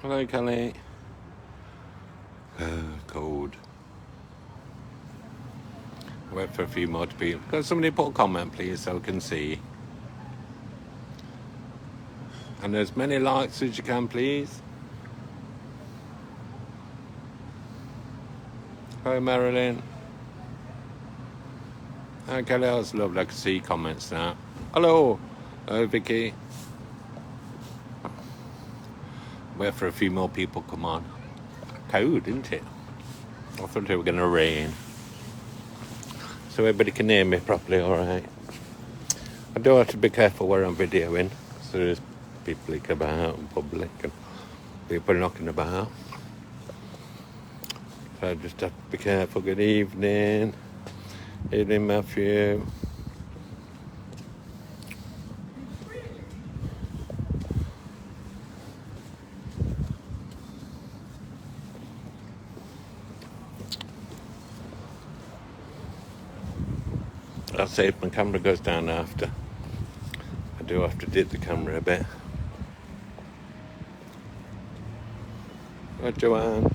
Hello, Kelly. Cold. Wait for a few more to be. Can somebody put a comment, please, so I can see? And as many likes as you can, please. Hello, Marilyn. Hi, Kelly. That's lovely. I can see comments now. Hello. Hello, Vicky. Wait for a few more people. Come on. Cold, isn't it? I thought it was going to rain. So everybody can hear me properly, all right. I do have to be careful where I'm videoing. So there's people about and public and people knocking about. So I just have to be careful. Good evening. Evening, Matthew. I'll say if my camera goes down after. I do have to dip the camera a bit. Hi, Joanne.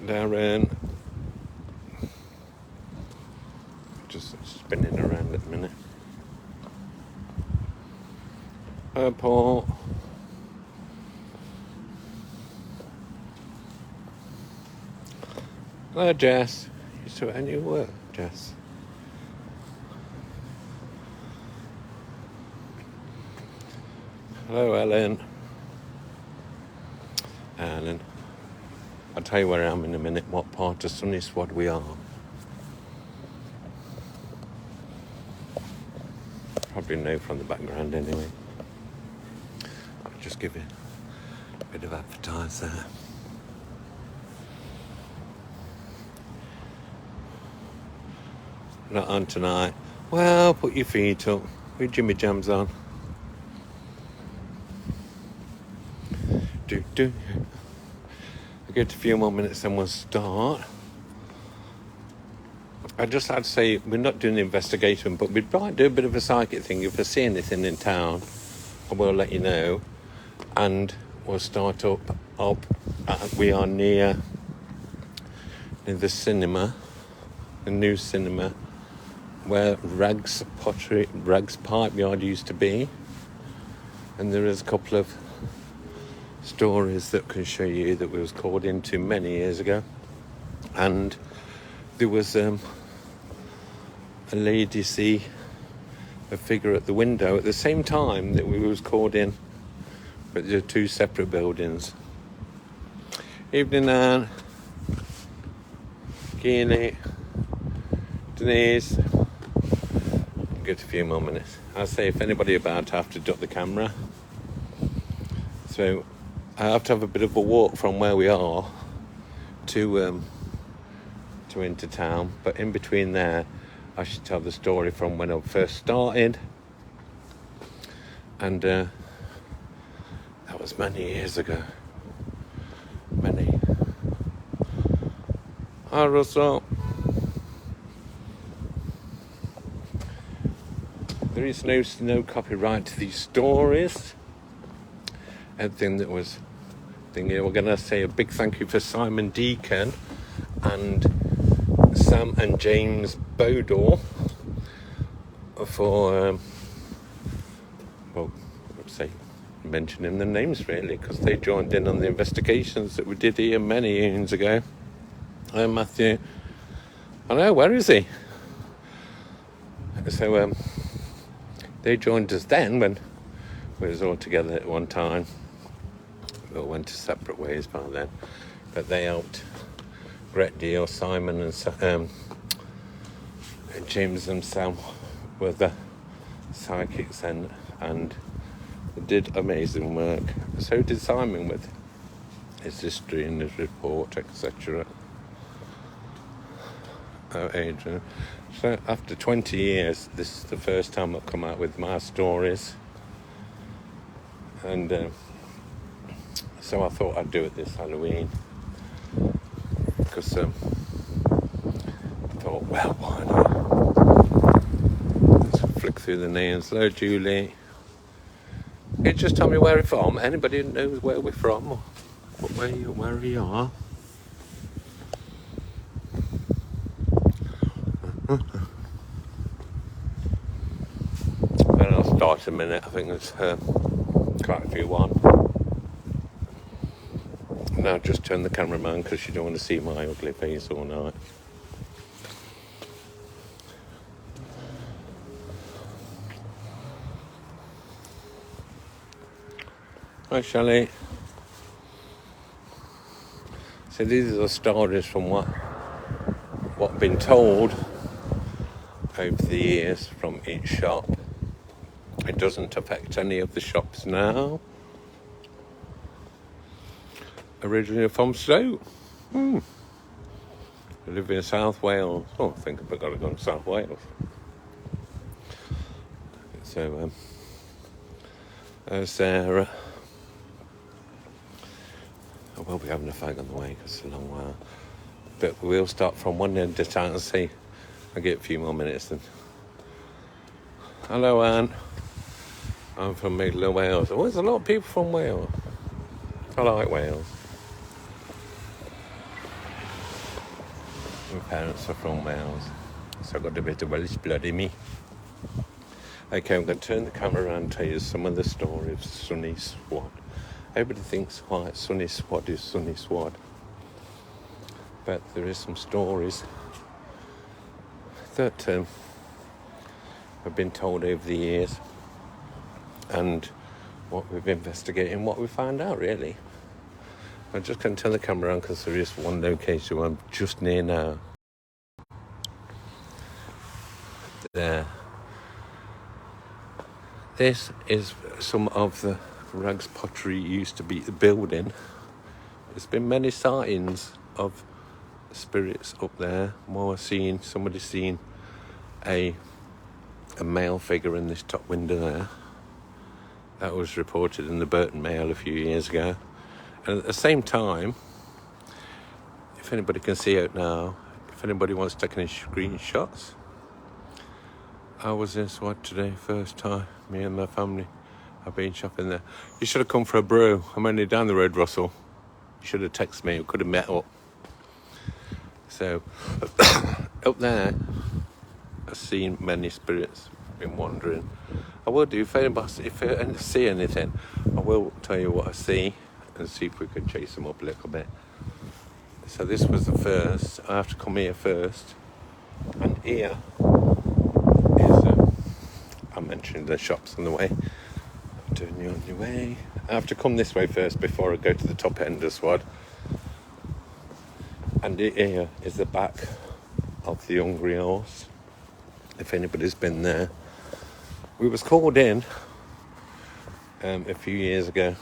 Darren. Just spinning around at the minute. Hi, Paul. Hello, Jess. You still at your work, Jess? Hello, Ellen. Ellen. I'll tell you where I am in a minute, what part of sunny Swad we are. Probably know from the background anyway. I'll just give you a bit of advertise there. Not on tonight. Well, put your feet up. With Jimmy Jams on. Do. I'll give it a few more minutes and we'll start. I just had to say, we're not doing an investigation, but we'd like to do a bit of a psychic thing. If I see anything in town, I will let you know. And we'll start up. We are near the cinema, the new cinema, where Rags Pipe Yard used to be. And there is a couple of stories that can show you that we was called into many years ago. And there was a lady see a figure at the window at the same time that we was called in, but they're two separate buildings. Evening, Anne. Keely. Denise. Get a few more minutes. I'll say if anybody about, I have to duck the camera. So I have to have a bit of a walk from where we are to into town, but in between there I should tell the story from when I first started, and that was many years ago. Many. Hi, Russell. There is no copyright to these stories. Everything that was thinking, we're going to say a big thank you for Simon Deacon and Sam and James Bodor for, mentioning their names really, because they joined in on the investigations that we did here many years ago. Hi, Matthew. I know, where is he? So they joined us then when we was all together at one time. We all went to separate ways by then, but they helped a great deal. Simon and James and Sam were the psychics and they did amazing work. So did Simon with his history and his report, etc. Oh, Adrian. So after 20 years, this is the first time I've come out with my stories. And so I thought I'd do it this Halloween. Because I thought, well, why not? Let's flick through the names. Hello, Julie. You just tell me where we're from. Anybody who knows where we're from or where we are? And I'll start in a minute. I think there's quite a few on. Now just turn the camera around because you don't want to see my ugly face all night. Hi Shelley. So these are the stories from what I've been told over the years from each shop. It doesn't affect any of the shops now. Originally from Stoke. I live in South Wales. Oh, I think I've got to go to South Wales. So, Sarah. I will be having a fag on the way because it's a long while. But we'll start from one end of town and see. I'll get a few more minutes then. Hello, Anne. I'm from middle of Wales. Oh, there's a lot of people from Wales. I like Wales. My parents are from Wales, so I've got a bit of Welsh blood in me. Okay, I'm going to turn the camera around and tell you some of the story of Sunny Swad. Everybody thinks, why Sunny Swad is Sunny Swad. But there is some stories that have been told over the years, and what we've investigated and what we found out, really. I'm just going to turn the camera around because there is one location where I'm just near now. There. This is some of the Rags Pottery used to be the building. There's been many sightings of spirits up there. Somebody seen a male figure in this top window there. That was reported in the Burton Mail a few years ago. And at the same time, if anybody can see out now, if anybody wants to take any screenshots, I was in Swad today, first time, me and my family. I've been shopping there. You should have come for a brew. I'm only down the road, Russell. You should have texted me. We could have met up. So, up there, I've seen many spirits, been wandering. I will do, if I see anything, I will tell you what I see and see if we can chase them up a little bit. So this was the first. I have to come here first. And here is, I mentioned the shops on the way. I'm doing you on your way. I have to come this way first before I go to the top end of Swad. And here is the back of the Hungry Horse. If anybody's been there. We was called in a few years ago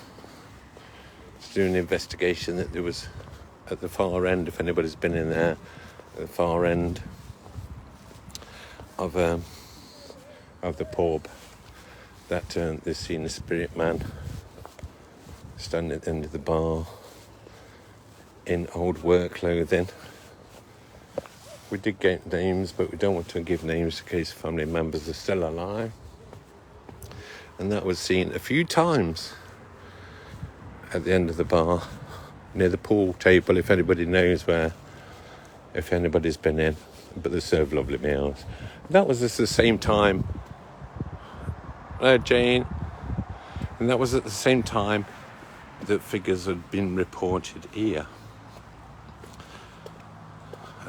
to do an investigation that there was at the far end, if anybody's been in there, at the far end of the pub, that they've seen a spirit man standing at the end of the bar in old work clothing. We did get names, but we don't want to give names in case family members are still alive. And that was seen a few times at the end of the bar, near the pool table, if anybody knows where, if anybody's been in. But they serve lovely meals. That was at the same time. Hello, Jane. And that was at the same time that figures had been reported here.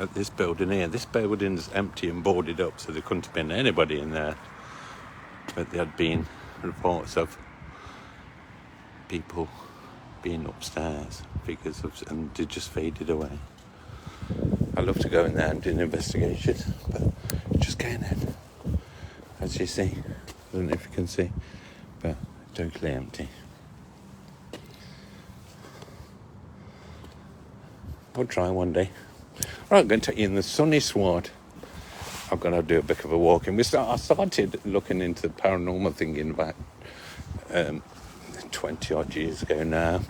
At this building here. This building's empty and boarded up, so there couldn't have been anybody in there. But there had been reports of people being upstairs, figures of, and they just faded away. I love to go in there and do an investigation, but just getting in, as you see. I don't know if you can see, but totally empty. I'll try one day. Right, I'm going to take you in the Sunny Swad. I'm going to do a bit of a walk. And I started looking into the paranormal thing in about 20 odd years ago now.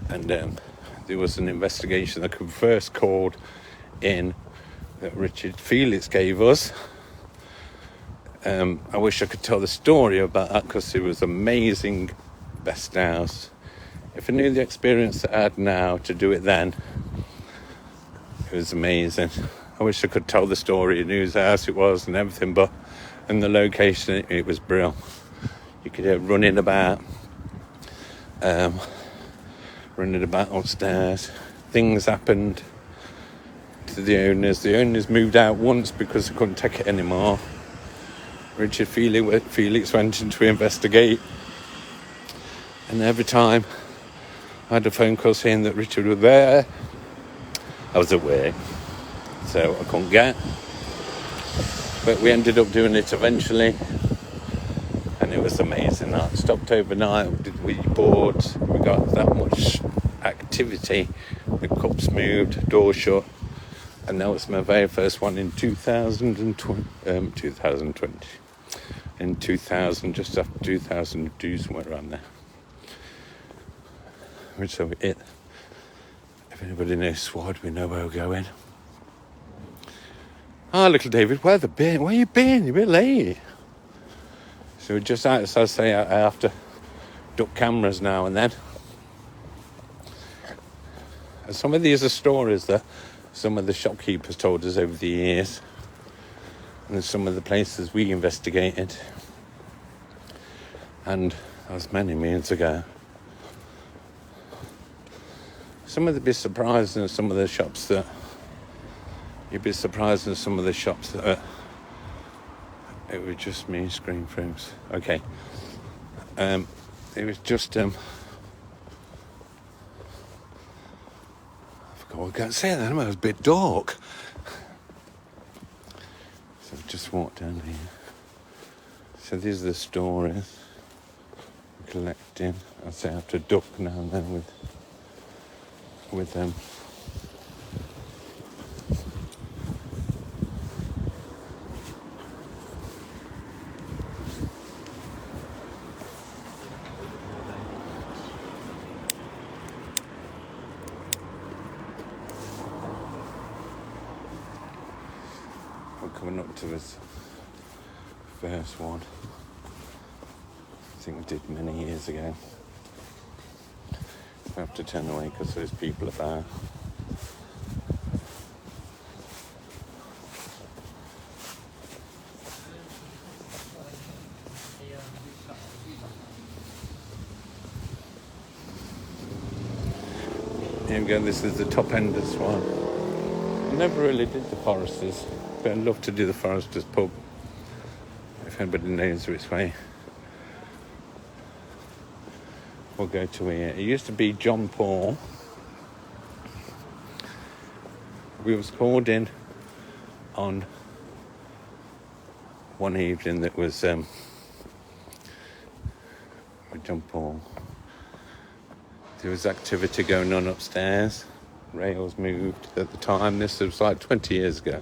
And there was an investigation that I first called in that Richard Felix gave us. I wish I could tell the story about that because it was amazing. Best house. If I knew the experience that I had now to do it then, it was amazing. I wish I could tell the story, knew whose house it was and everything, but in the location it was brilliant. You could hear running about upstairs. Things happened to the owners. The owners moved out once because they couldn't take it anymore. Richard Felix went in to investigate, and every time I had a phone call saying that Richard was there, I was away, so I couldn't get. But we ended up doing it eventually, and it was amazing. I stopped overnight, we bored, we got that much activity, the cups moved, doors shut, and that was my very first one in 2020. In 2000, just after 2002, somewhere around there. So if anybody knows Swad, we know where we're going. Little David, where you been? You're a bit late. So just as I say, I have to duck cameras now and then. And some of these are stories that some of the shopkeepers told us over the years. And some of the places we investigated, and that was many moons ago. Some of them be surprised in some of the shops that it was just me screen frames. Okay, it was just I forgot what I was going to say then. It was a bit dark. So I've just walked down here. So these are the stories I'm collecting. I say I have to duck now and then with them. Coming up to this first one, I think we did many years ago. I have to turn away because there's people about. Here we go, this is the top end of Swan. I never really did the Foresters, but I'd love to do the Foresters pub, if anybody knows which way. We'll go to here. It used to be John Paul. We was called in on one evening that was with John Paul. There was activity going on upstairs. Rails moved at the time. This was like 20 years ago.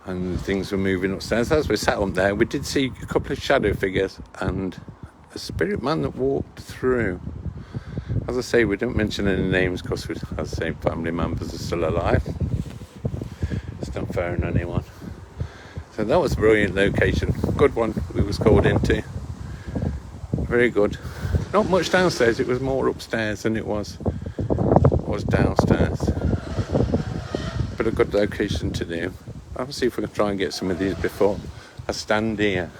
And things were moving upstairs. As we sat up there, we did see a couple of shadow figures and a spirit man that walked through. As I say, we don't mention any names because, as I say, family members are still alive. It's not fair on anyone. So that was a brilliant location. Good one we was called into. Very good. Not much downstairs, it was more upstairs than it was downstairs. But a good location to do. I'll see if we can try and get some of these before I stand here.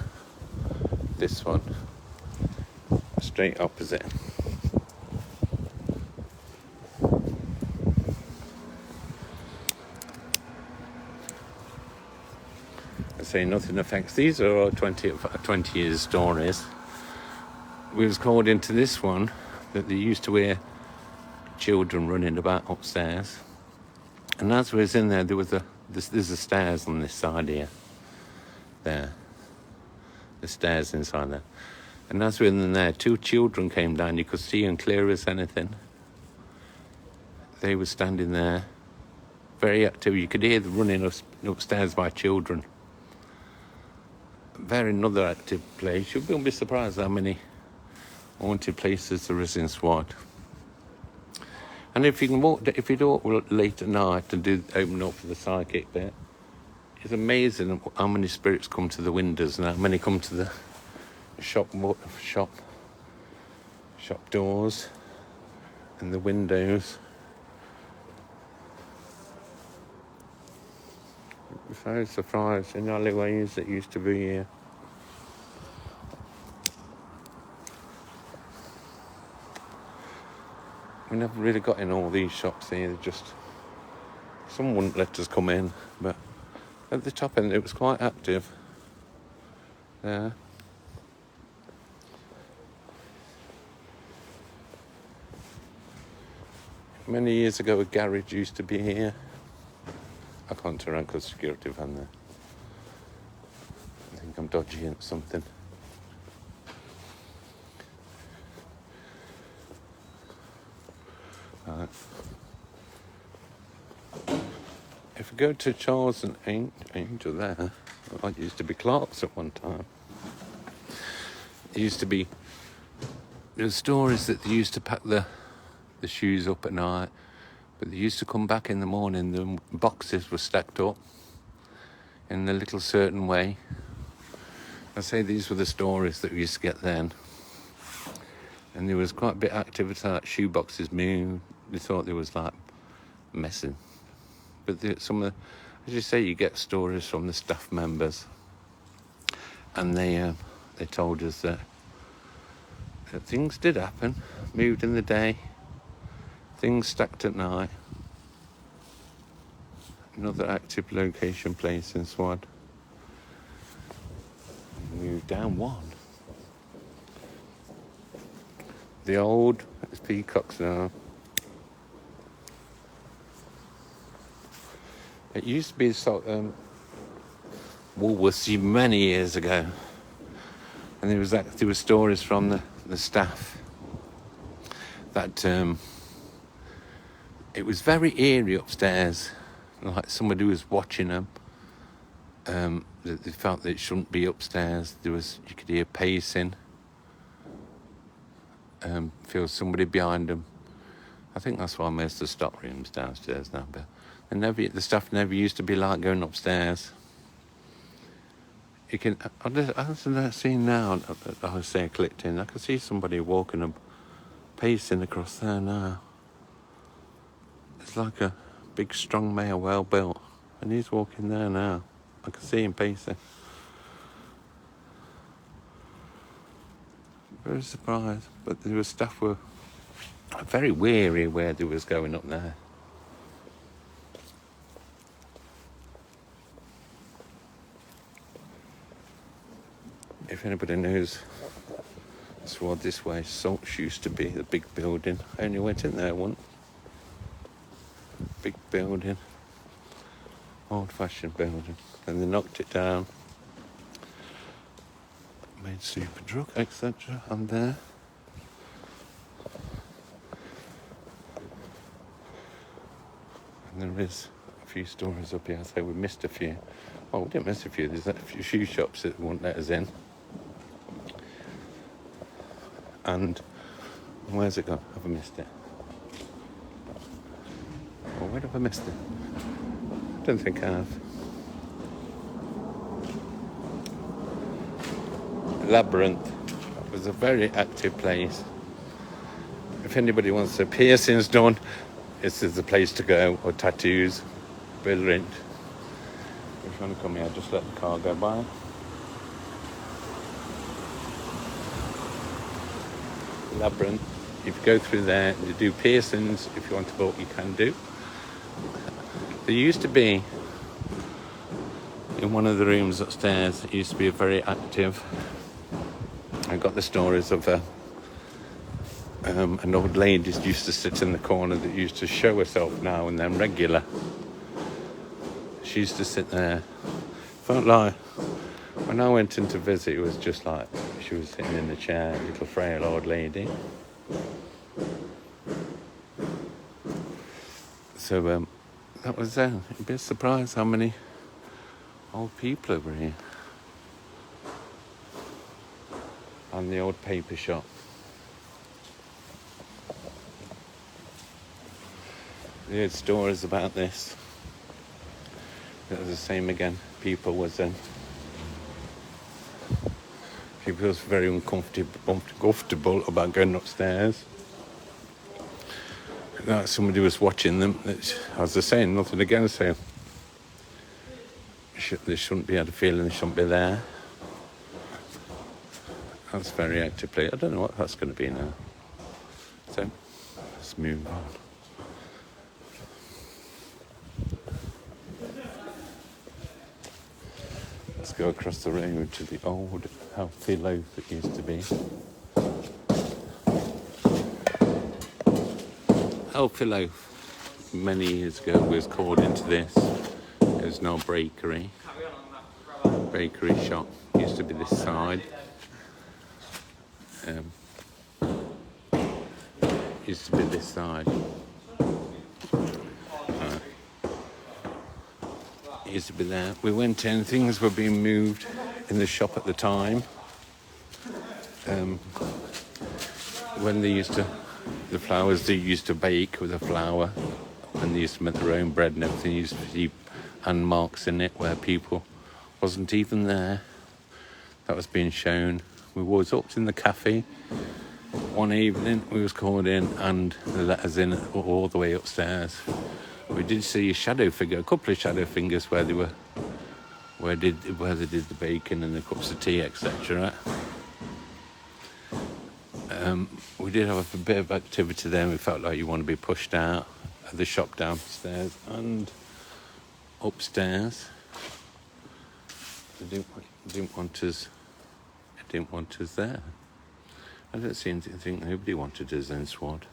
This one. Straight opposite. I say nothing affects. These are all 20 years stories. We was called into this one that they used to hear children running about upstairs. And as we was in there, there's the stairs on this side here. There. The stairs inside there. And as we were in there, two children came down. You could see them clear as anything. They were standing there. Very active. You could hear them running upstairs by children. Very another active place. You won't be surprised how many haunted places there is in Swad. And if you do walk late at night and do open up for the psychic bit, It's amazing how many spirits come to the windows and how many come to the shop doors and the windows. I'm so surprised in alleyways that used to be here. We never really got in all these shops here. Just some wouldn't let us come in, but at the top end it was quite active. Yeah. Many years ago, a garage used to be here. I can't turn around because security van there. I think I'm dodging something. If we go to Charles and Angel there, it used to be Clark's at one time. It used to be, there were stories that they used to pack the shoes up at night, but they used to come back in the morning, the boxes were stacked up in a little certain way. I say these were the stories that we used to get then. And there was quite a bit of activity, like shoe boxes moved. They thought there was like messing. But some of the, as you say, you get stories from the staff members. And they told us that things did happen, moved in the day, things stacked at night. Another active location place in Swad. Moved down one. The old peacocks now. It used to be Woolworths many years ago, and there were stories from the staff that it was very eerie upstairs, like somebody was watching them. They felt that it shouldn't be upstairs. You could hear pacing. Feel somebody behind them. I think that's why most of the stock rooms downstairs now. But the stuff never used to be like going upstairs. You can. I see now. I say I clicked in. I can see somebody walking and pacing across there now. It's like a big, strong male, well built, and he's walking there now. I can see him pacing. Very surprised, but there was staff were very weary where they was going up there. If anybody knows Swad this way, Salts used to be the big building. I only went in there once. Big building, old-fashioned building, and they knocked it down. Made super drug, etc. I'm there. And there is a few stories up here. I say we missed a few. Oh, we didn't miss a few. There's a few shoe shops that won't let us in. And where's it gone? Have I missed it? Oh, where have I missed it? I don't think I have. Labyrinth was a very active place. If anybody wants their piercings done, this is the place to go, or tattoos. Brilliant. If you want to come here, just let the car go by. Labyrinth. If you go through there, you do piercings. If you want to vote, you can do. There used to be, in one of the rooms upstairs, it used to be a very active. I got the stories of an old lady used to sit in the corner that used to show herself now and then regular. She used to sit there. Felt like when I went in to visit, it was just like she was sitting in the chair, a little frail old lady. So that was there. You'd be surprised how many old people over here. And the old paper shop. We heard stories about this. It was the same again. people was very uncomfortable about going upstairs. Like somebody was watching them. As I was saying, nothing against them. They shouldn't be, had a feeling they shouldn't be there. That's very actively. I don't know what that's going to be now. So, let's move on. Let's go across the road to the old healthy loaf it used to be. Healthy loaf, many years ago, was called into this. There's no bakery shop. Used to be this side. Used to be this side. Used to be there. We went in. Things were being moved in the shop at the time. When they used to, the flours they used to bake with the flour, when they used to make their own bread and everything, used to see hand marks in it where people wasn't even there. That was being shown. We was up in the cafe one evening. We was called in and they let us in all the way upstairs. We did see a shadow figure, a couple of shadow figures where they did the baking and the cups of tea, etc. We did have a bit of activity there. We felt like you want to be pushed out of the shop downstairs and upstairs. They didn't want us there. I don't seem to think nobody wanted us in Swad.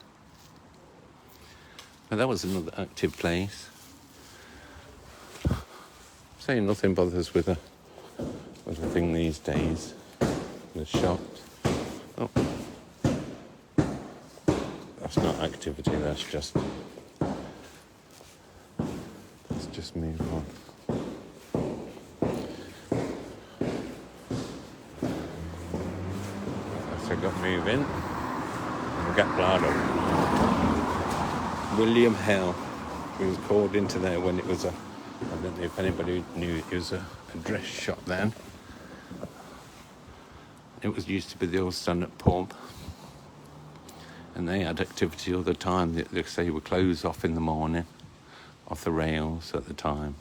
But that was another active place. Saying nothing bothers with a thing these days. The shops. Oh. That's not activity, let's just move on. So I got moving and get Blado. William Hill. We was called into there when it was I don't know if anybody knew, it was a dress shop then. It used to be the old stand-up pub. And they had activity all the time. They say were closed off in the morning, off the rails at the time.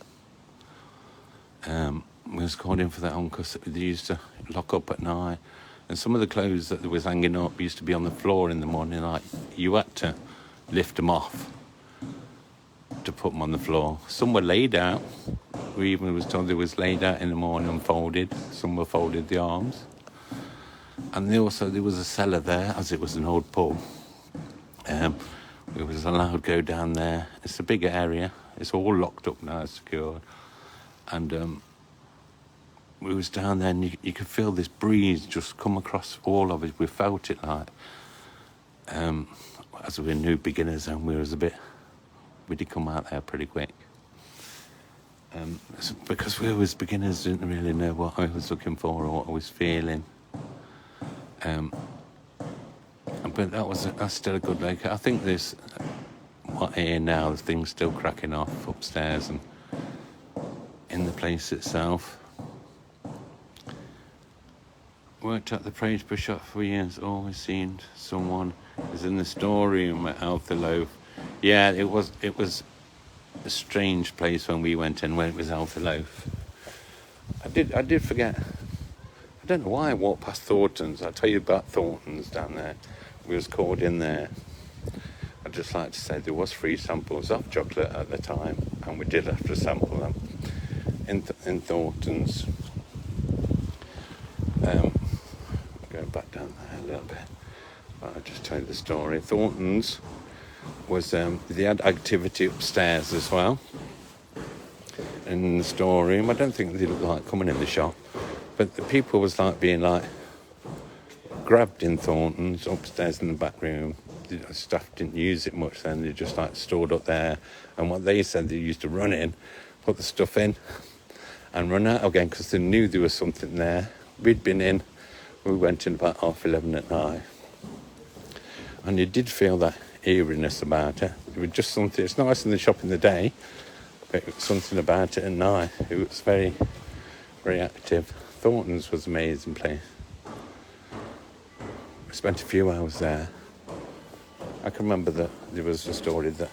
We was called in for that one because they used to lock up at night. And some of the clothes that was hanging up used to be on the floor in the morning. Like, you had to lift them off to put them on the floor. Some were laid out. We even was told they was laid out in the morning and folded. Some were folded the arms. And there was a cellar there, as it was an old pub. We was allowed to go down there. It's a bigger area. It's all locked up now, secured. And we was down there, and you could feel this breeze just come across all of it. We felt it like, as we were new beginners, and we did come out there pretty quick. Because we was beginners, didn't really know what I was looking for or what I was feeling. But that's still a good location. I think there's what here now, the thing's still cracking off upstairs and in the place itself. Worked at the Praiseborough shop for years, always seen someone is in the storeroom at Healthy Loaf. Yeah, it was a strange place when we went in, when it was Healthy Loaf. I did forget. I don't know why I walked past Thornton's. I'll tell you about Thornton's down there. We was called in there. I'd just like to say there was free samples of chocolate at the time, and we did have to sample them in Thornton's. Going back down there a little bit. I'll just tell you the story. Thornton's was, they had activity upstairs as well. In the storeroom. I don't think they looked like coming in the shop. But the people was being grabbed in Thornton's upstairs in the back room. The staff didn't use it much then. They just stored up there. And what they said, they used to run in, put the stuff in and run out again because they knew there was something there. We'd been in. We went in about 11:30 at night. And you did feel that eeriness about it. It was just something. It's nice in the shop in the day, but But something about it at night. It was very, very active. Thornton's was an amazing place. We spent a few hours there. I can remember that there was a story that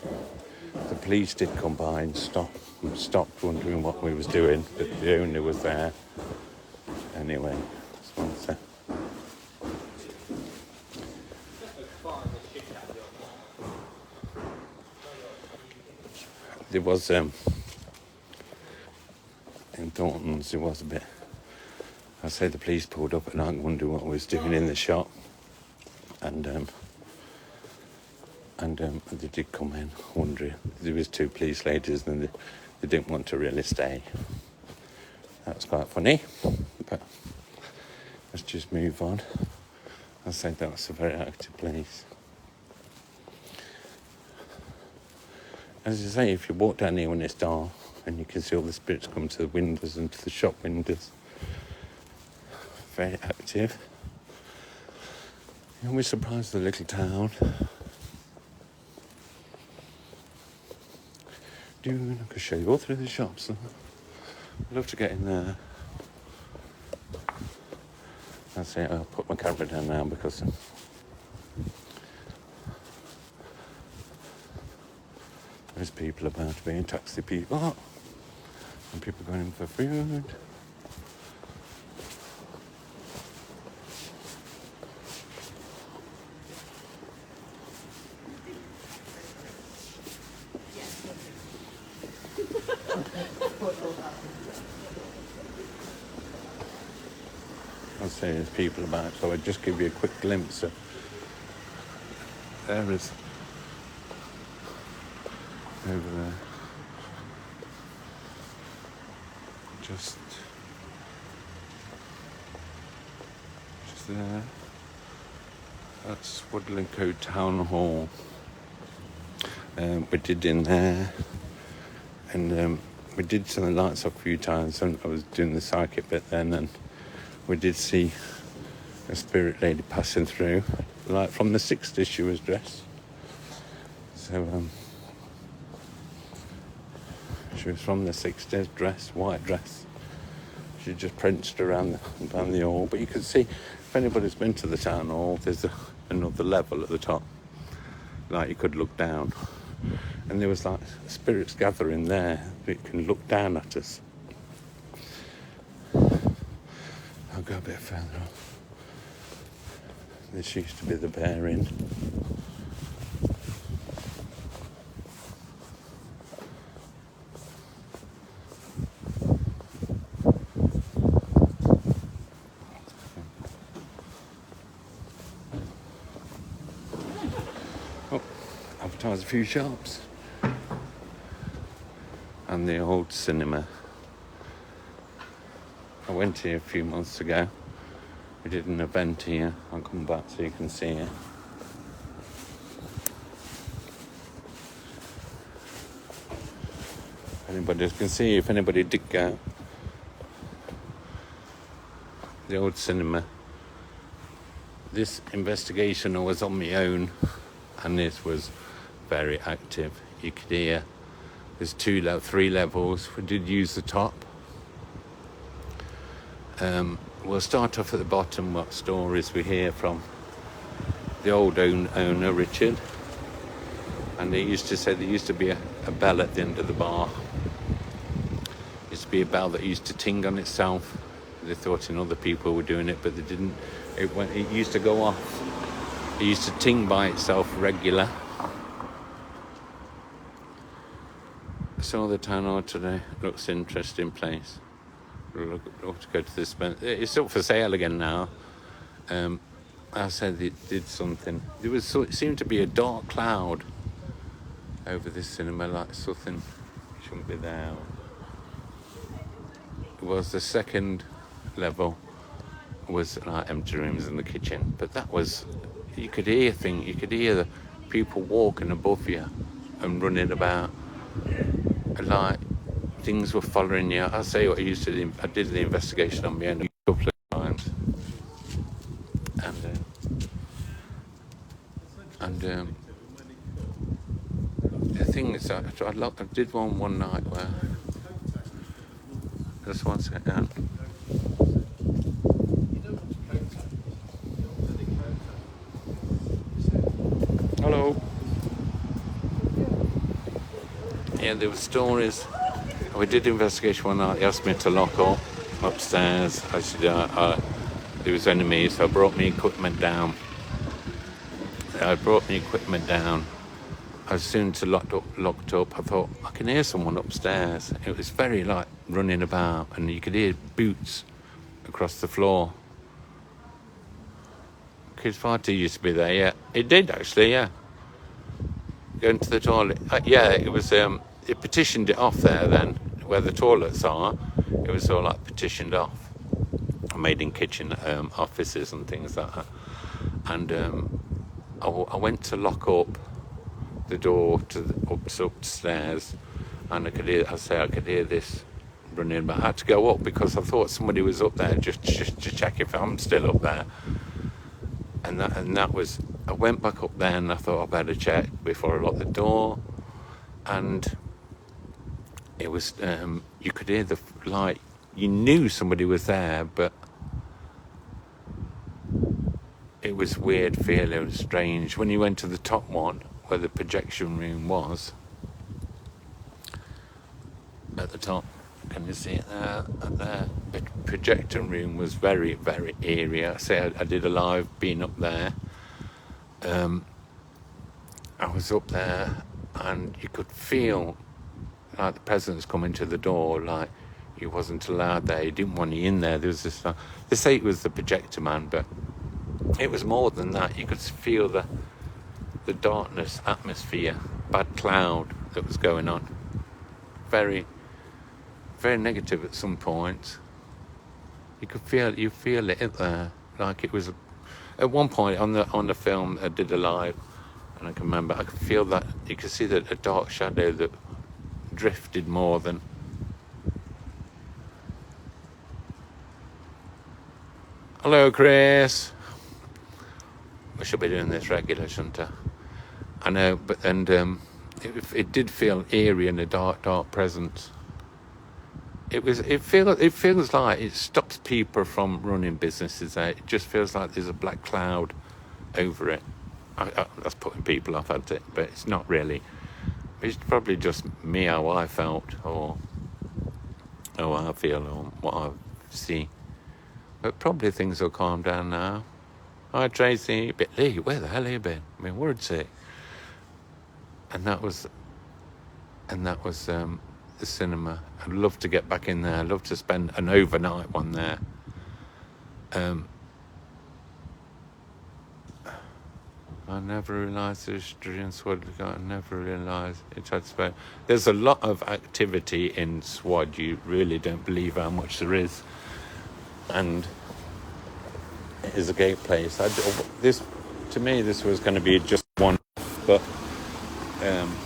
the police did come by and stopped wondering what we was doing, but the owner was there. Anyway, that's one thing. There was in Thornton's there was a bit. I say the police pulled up at night and wondered what I was doing in the shop, and they did come in wondering. There was 2 police ladies and they didn't want to really stay. That was quite funny, but let's just move on. I say that was a very active place. As you say, if you walk down here when it's dark and you can see all the spirits come to the windows and to the shop windows, very active. And we're surprised at the little town. I could show you all through the shops. I'd love to get in there. That's it, I'll put my camera down now because there's people about being taxi people and people going in for food. I'll say there's people about, so I'll just give you a quick glimpse of there is over there. Just there. That's Swadlincote Town Hall. We did in there, and we did turn the lights off a few times. And I was doing the psychic bit then, and we did see a spirit lady passing through, like from the 60s she was dressed. So she was from the 60s, dressed, white dress. She just pranced around the hall. But you can see, if anybody's been to the town hall, there's another level at the top. Like you could look down. And there was like spirits gathering there that can look down at us. I'll go a bit further on. This used to be the Bear Inn. Oh, advertise a few shops. And the old cinema. I went here a few months ago. We did an event here. I'll come back so you can see it. Anybody can see, if anybody did go. The old cinema. This investigation was on my own, and this was very active. You could hear there's 3 levels. We did use the top. We'll start off at the bottom, what stories we hear from the old owner, Richard. And they used to say there used to be a bell at the end of the bar. There used to be a bell that used to ting on itself. They thought other people were doing it, but they didn't. It used to go off. It used to ting by itself regular. So the town hall today looks an interesting place. We'll to go to this. It's up for sale again now. I said it did something. It seemed to be a dark cloud over this cinema, like something shouldn't be there. It was the 2nd level. Was like empty rooms in the kitchen, but that was you could hear the people walking above you and running about, like things were following you. I'll say what I used to do. I did the investigation on my own a couple of times, and thing is, I did one night where... Just one second. Hello. Yeah, there were stories. We did investigation one night. They asked me to lock up upstairs. I said, there was enemies, so I brought my equipment down. As soon as locked up, I thought, I can hear someone upstairs. It was very like running about, and you could hear boots across the floor. Kids Party used to be there, yeah. It did actually, yeah. Going to the toilet. Yeah, it was, it petitioned it off there then, where the toilets are. It was all like petitioned off. Made in kitchen offices and things like that. And I went to lock up the door to upstairs, and I could hear this running, but I had to go up because I thought somebody was up there just to check if I'm still up there. And that was, I went back up there and I thought I better check before I locked the door. And it was, you could hear you knew somebody was there, but it was weird feeling, it was strange. When you went to the top one, where the projection room was, at the top, can you see it there? The projector room was very, very eerie. I did a live being up there. I was up there, and you could feel like the presence coming to the door, like he wasn't allowed there. He didn't want you in there. There was this. They say it was the projector man, but it was more than that. You could feel the darkness, atmosphere, bad cloud that was going on. Very, very negative at some points. You feel it there, like it was. At one point on the film, I did a live, and I can remember I could feel that you could see that a dark shadow that drifted more than. Hello, Chris. I should be doing this regular, shouldn't I? I know, but it did feel eerie in a dark presence. It feels like it stops people from running businesses out. It just feels like there's a black cloud over it. That's putting people off at it, but it's not really. It's probably just me how I felt, or how I feel, or what I see. But probably things will calm down now. Hi Tracy, but Lee, where the hell have you been? I mean, word's sake. And that was the cinema. I'd love to get back in there. I'd love to spend an overnight one there. I never realised the history in Swadlincote. I never realised it had spent. There's a lot of activity in Swad. You really don't believe how much there is. And it is a great place. To me, this was going to be just one, but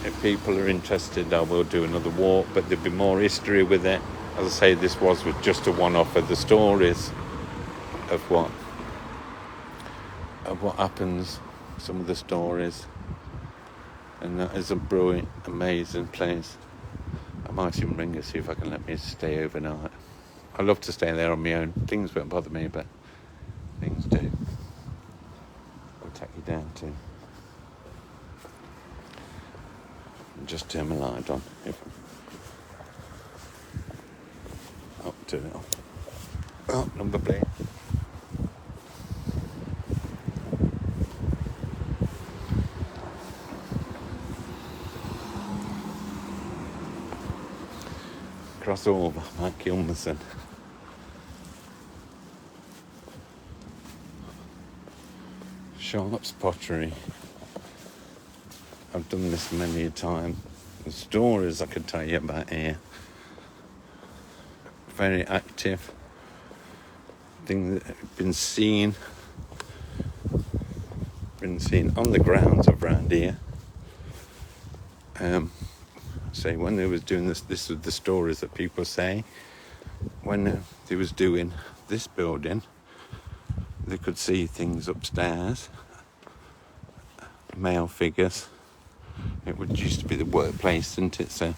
if people are interested, I will do another walk, but there'll be more history with it. As I say, this was just a one-off of the stories of what happens, some of the stories, and that is a brilliant, amazing place. I might even ring and see if I can let me stay overnight. I love to stay there on my own. Things won't bother me, but things do. I'll take you down too. Just turn my light on. Turn it off. Oh, number plate. Cross over, might kill myself. Sharp's Pottery. I've done this many a time. The stories I could tell you about here. Very active. Things that have been seen on the grounds of round here. Say when they was doing this was the stories that people say. When they was doing this building, they could see things upstairs. Male figures It would used to be the workplace, didn't it? So,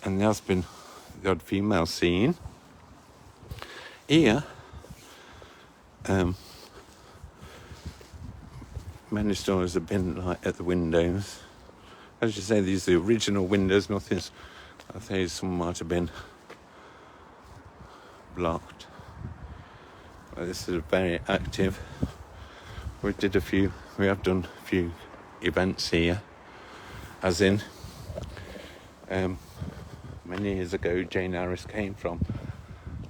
and there has been the odd female scene here. Many stories have been like at the windows. As you say, these are the original windows. Nothing's. I think some might have been blocked. Well, this is very active. We have done a few events here, as in many years ago Jane Harris came from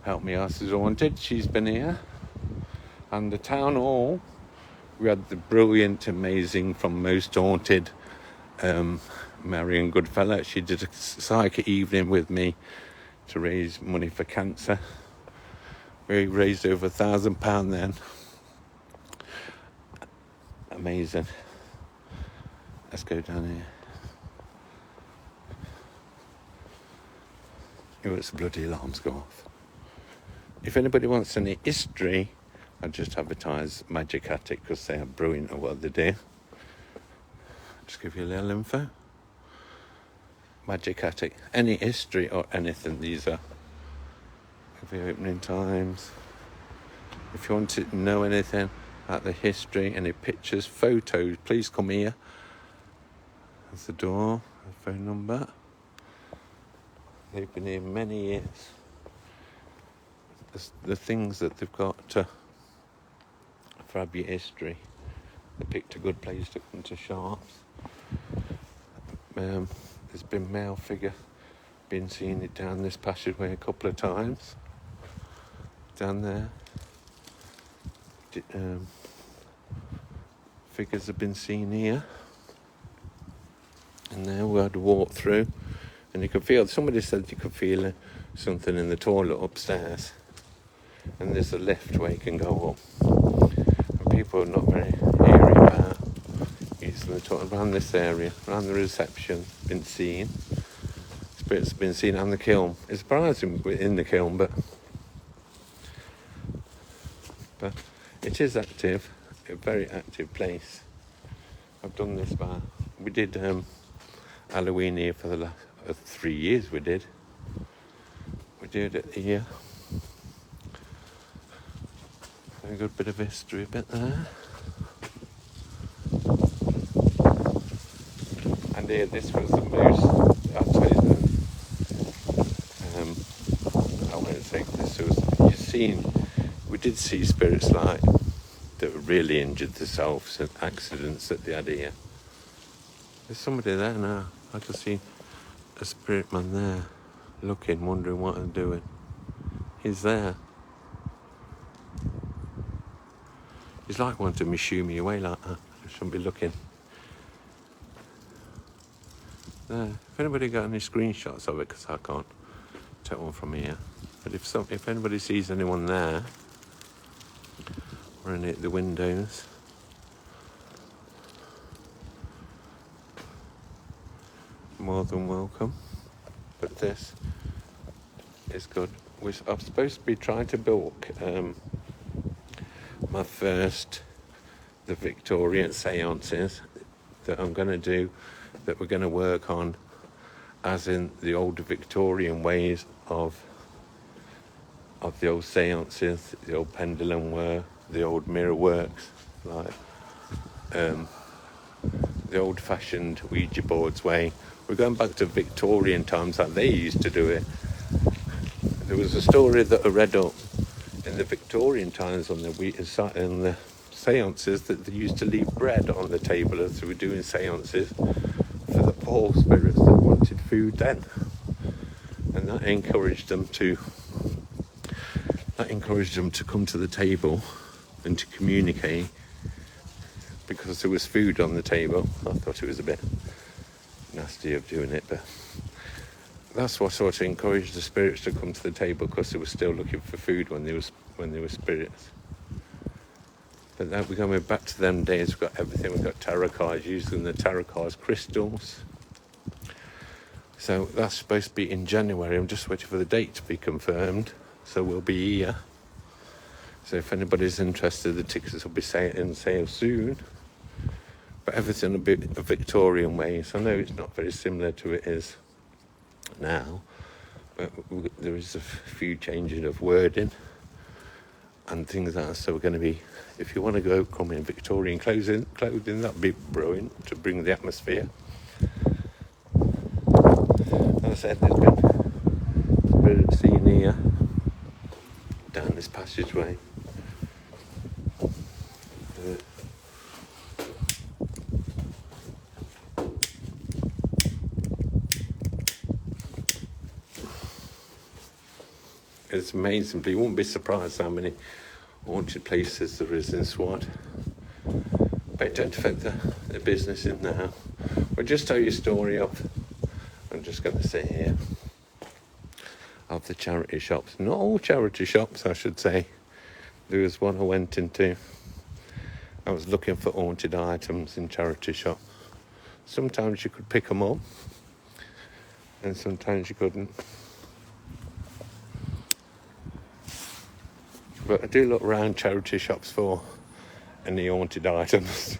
Help Me Horses Haunted. She's been here. And the town hall, we had the brilliant, amazing, from Most Haunted, Marion Goodfellow. She did a psychic evening with me to raise money for cancer. We raised over £1,000 then. Amazing. Let's go down here. Oh, it's bloody alarms go off. If anybody wants any history, I just advertise Magic Attic because they are brilliant at what they do. Just give you a little info. Magic Attic. Any history or anything, these are. Give you opening times. If you want to know anything about the history, any pictures, photos, please come here. That's the door, the phone number. They've been here many years. The things that they've got to have your history. They picked a good place to come to shops. There's been male figure been seeing it down this passageway a couple of times. Down there. Figures have been seen here. And there we had to walk through. And you could feel, somebody said you could feel something in the toilet upstairs. And there's a lift where you can go up. And people are not very airy about using the toilet around this area, around the reception, been seen. Spirits have been seen on the kiln. It's surprising in the kiln, but it is active, a very active place. I've done this we did Halloween here for the last 3 years. We did it here. A good bit of history bit there. And here, this was the most, I'll tell you that, I won't say this was, we did see spirits like that really injured themselves and accidents that they had here. There's somebody there now. I can see a spirit man there looking, wondering what I'm doing. He's there. He's like wanting to shoo me away like that. I shouldn't be looking. There. If anybody got any screenshots of it, because I can't take one from here. But if anybody sees anyone there, or any at the windows, more than welcome. But this is good. I'm supposed to be trying to book my first, the Victorian seances that I'm going to do, that we're going to work on, as in the old Victorian ways of the old seances, the old pendulum work, the old mirror works, like the old-fashioned Ouija boards way. We're going back to Victorian times like they used to do it. There was a story that I read up in the Victorian times on the seances that they used to leave bread on the table as they were doing seances for the poor spirits that wanted food then. And that encouraged them to come to the table and to communicate, because there was food on the table. I thought it was a bit nasty of doing it, but that's what sort of encouraged the spirits to come to the table, because they were still looking for food when they were spirits. But now we're going back to them days. We've got everything. We've got tarot cards, using the tarot cards crystals. So that's supposed to be in January. I'm just waiting for the date to be confirmed. So we'll be here. So if anybody's interested, the tickets will be in sale soon. but everything a bit a Victorian way. So I know it's not very similar to it is now, but there is a few changes of wording and things like that. So we're going to be, if you want to go, come in Victorian clothing, that'd be brilliant to bring the atmosphere. As I said, there's been a bit of scene here down this passageway. It's amazing, but you won't be surprised how many haunted places there is in Swad. But it don't affect the business in now. I'll just tell you a story of, I'm just going to say here, of the charity shops. Not all charity shops, I should say. There was one I went into. I was looking for haunted items in charity shop. Sometimes you could pick them up, and sometimes you couldn't. But I do look around charity shops for any haunted items.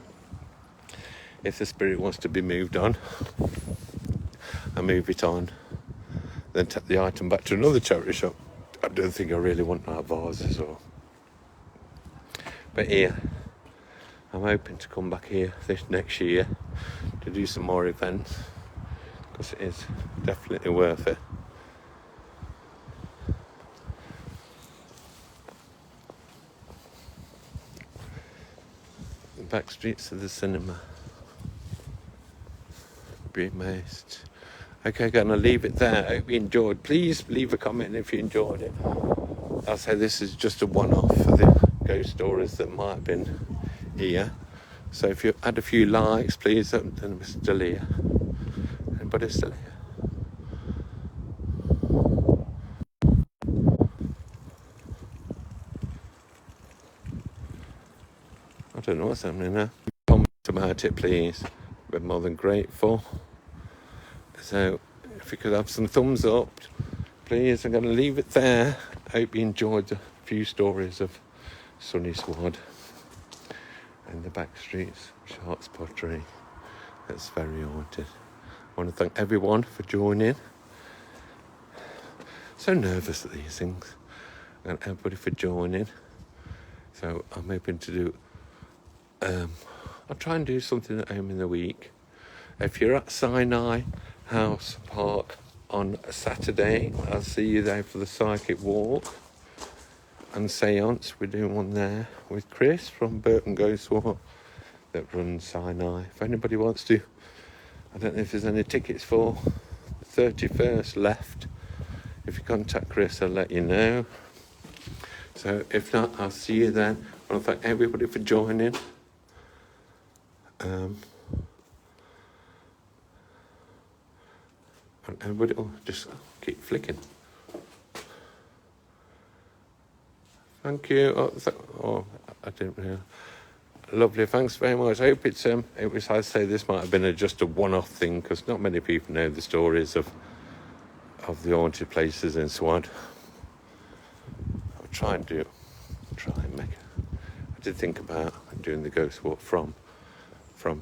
If the spirit wants to be moved on, I move it on, then take the item back to another charity shop. I don't think I really want that vases or. But here, I'm hoping to come back here this next year to do some more events, because it is definitely worth it. The back streets of the cinema. Be amazed. Okay, gonna leave it there. I hope you enjoyed. Please leave a comment if you enjoyed it. I'll say this is just a one-off for the ghost stories that might have been here. So if you had a few likes, please, then we're still here. Anybody still here? I don't know what's happening now. Comment about it, please. We're more than grateful. So if you could have some thumbs up, please. I'm going to leave it there. I hope you enjoyed the few stories of sunny Swad and the back streets, Sharp's Pottery. That's very haunted. I want to thank everyone for joining. So nervous at these things. And everybody for joining. So I'm hoping to do, I'll try and do something at home in the week. If you're at Sinai House Park on a Saturday, I'll see you there for the psychic walk and seance. We're doing one there with Chris from Burton Ghost Walk that runs Sinai. If anybody wants to, I don't know if there's any tickets for the 31st left. If you contact Chris, I'll let you know. So if not, I'll see you then. I want to thank everybody for joining. And everybody, just keep flicking. Thank you. I didn't know. Lovely. Thanks very much. I hope it was. I say this might have been just a one-off thing, because not many people know the stories of the haunted places in Swad. I'll try and make. I did think about doing the ghost walk from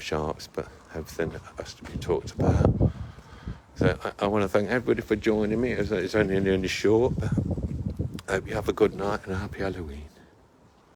Sharps, but everything has to be talked about. So I want to thank everybody for joining me. It's only short, but I hope you have a good night and a happy Halloween.